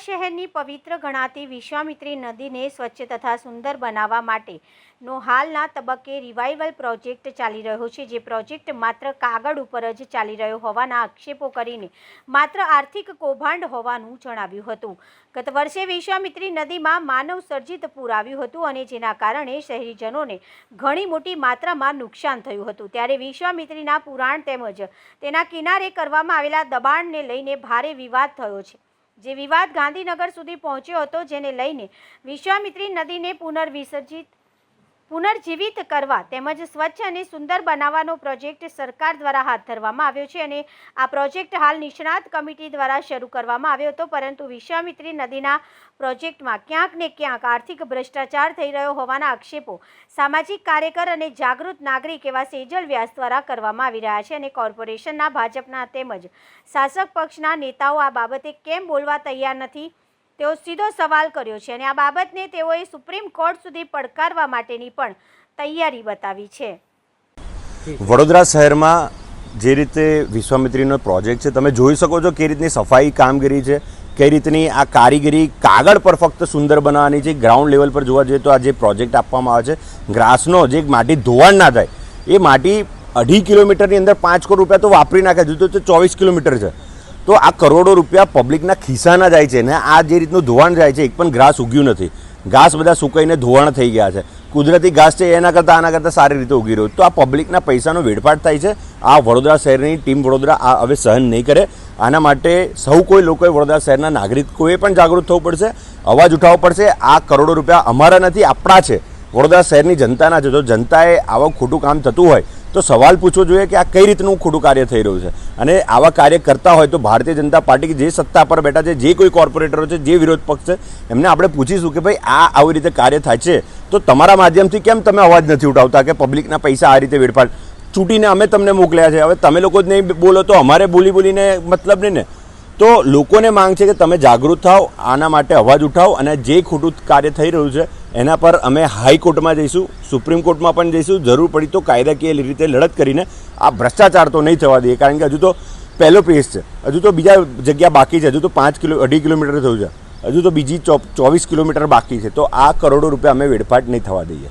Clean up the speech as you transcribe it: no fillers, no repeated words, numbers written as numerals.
શહેરની પવિત્ર ગણાતી વિશ્વામિત્રી નદીને સ્વચ્છ તથા સુંદર બનાવવા માટેનો હાલના તબક્કે રિવાઇવલ પ્રોજેક્ટ ચાલી રહ્યો છે, જે પ્રોજેક્ટ માત્ર કાગળ ઉપર જ ચાલી રહ્યો હોવાના આક્ષેપો કરીને માત્ર આર્થિક કૌભાંડ હોવાનું જણાવ્યું હતું। ગત વર્ષે વિશ્વામિત્રી નદીમાં માનવ સર્જિત પૂર આવ્યું હતું અને જેના કારણે શહેરીજનોને ઘણી મોટી માત્રામાં નુકસાન થયું હતું। ત્યારે વિશ્વામિત્રીના પુરાણ તેમજ તેના કિનારે કરવામાં આવેલા દબાણને લઈને ભારે વિવાદ થયો છે, જે વિવાદ ગાંધીનગર સુધી પહોંચ્યો હતો, જેને લઈને વિશ્વામિત્રી નદીને પુનર્જીવિત કરવા તેમજ સ્વચ્છ અને સુંદર બનાવવાનો પ્રોજેક્ટ સરકાર દ્વારા હાથ ધરવામાં આવ્યો છે અને આ પ્રોજેક્ટ હાલ નિષ્ણાત કમિટી દ્વારા શરૂ કરવામાં આવ્યો હતો, પરંતુ વિશ્વામિત્રી નદીના પ્રોજેક્ટમાં ક્યાંક ને ક્યાંક આર્થિક ભ્રષ્ટાચાર થઈ રહ્યો હોવાના આક્ષેપો સામાજિક કાર્યકર અને જાગૃત નાગરિક એવા સેજલ વ્યાસ દ્વારા કરવામાં આવી રહ્યા છે અને કોર્પોરેશનના ભાજપના તેમજ શાસક પક્ષના નેતાઓ આ બાબતે કેમ બોલવા તૈયાર નથી તેવો સીધો સવાલ કર્યો છે અને આ બાબતને તેઓએ સુપ્રીમ કોર્ટ સુધી પડકારવા માટેની પણ તૈયારી બતાવી છે। વડોદરા શહેરમાં જે રીતે વિશ્વામિત્રીનો પ્રોજેક્ટ છે, તમે જોઈ શકો છો કે રીતની સફાઈ કામગીરી છે, કઈ રીતની આ કારીગરી કાગળ પર ફક્ત સુંદર બનાવવાની છે। ગ્રાઉન્ડ લેવલ પર જોવા જઈએ તો આ જે પ્રોજેક્ટ આપવામાં આવે છે, ગ્રાસનો જે માટી ધોવાણ ના થાય એ માટી 2.5 કિલોમીટરની અંદર 5 કરોડ રૂપિયા તો વાપરી નાખે છે, તો 24 કિલોમીટર છે, તો આ કરોડો રૂપિયા પબ્લિકના ખિસ્સાના જાય છે ને આ જે રીતનું ધોવાણ જાય છે, એક પણ ઘાસ ઉગ્યું નથી, ઘાસ બધા સુકાઈને ધોવાણ થઈ ગયા છે, કુદરતી ઘાસ છે આના કરતાં સારી રીતે ઉગી રહ્યું, તો આ પબ્લિકના પૈસાનો વેડફાટ થાય છે। આ વડોદરા શહેરની ટીમ વડોદરા આ હવે સહન નહીં કરે। આના માટે સૌ કોઈ લોકોએ વડોદરા શહેરના નાગરિકોએ પણ જાગૃત થવું પડશે, અવાજ ઉઠાવવો પડશે। આ કરોડો રૂપિયા અમારા નથી, આપણા છે, વડોદરા શહેરની જનતાના છે। જો જનતાએ આવું ખોટું કામ થતું હોય તો સવાલ પૂછવો જોઈએ કે આ કઈ રીતનું ખોટું કાર્ય થઈ રહ્યું છે, અને આવા કાર્ય કરતા હોય તો ભારતીય જનતા પાર્ટી જે સત્તા પર બેઠા છે, જે કોઈ કોર્પોરેટરો છે, જે વિરોધ પક્ષ છે, એમને આપણે પૂછીશું કે ભાઈ આવી રીતે કાર્ય થાય છે તો તમારા માધ્યમથી કેમ તમે અવાજ નથી ઉઠાવતા કે પબ્લિકના પૈસા આ રીતે વેડફાટ ચૂંટીને અમે તમને મોકલ્યા છે, હવે તમે લોકો જ નહીં બોલો તો અમારે બોલીને મતલબ નહીં ને। તો લોકોને માંગ છે કે તમે જાગૃત થાઓ, આના માટે અવાજ ઉઠાવો અને જે ખોટું કાર્ય થઈ રહ્યું છે એના પર અમે હાઈકોર્ટમાં જઈશું, સુપ્રીમ કોર્ટમાં પણ જઈશું, જરૂર પડી તો કાયદાકીય રીતે લડત કરીને આ ભ્રષ્ટાચાર તો નહીં થવા દઈએ, કારણ કે હજુ તો પહેલો પેજ છે, હજુ તો બીજા જગ્યા બાકી છે, હજુ તો 2.5 કિલોમીટર થયું છે, હજુ તો બીજી 24 કિલોમીટર બાકી છે, તો આ કરોડો રૂપિયા અમે વેડફાટ નહીં થવા દઈએ।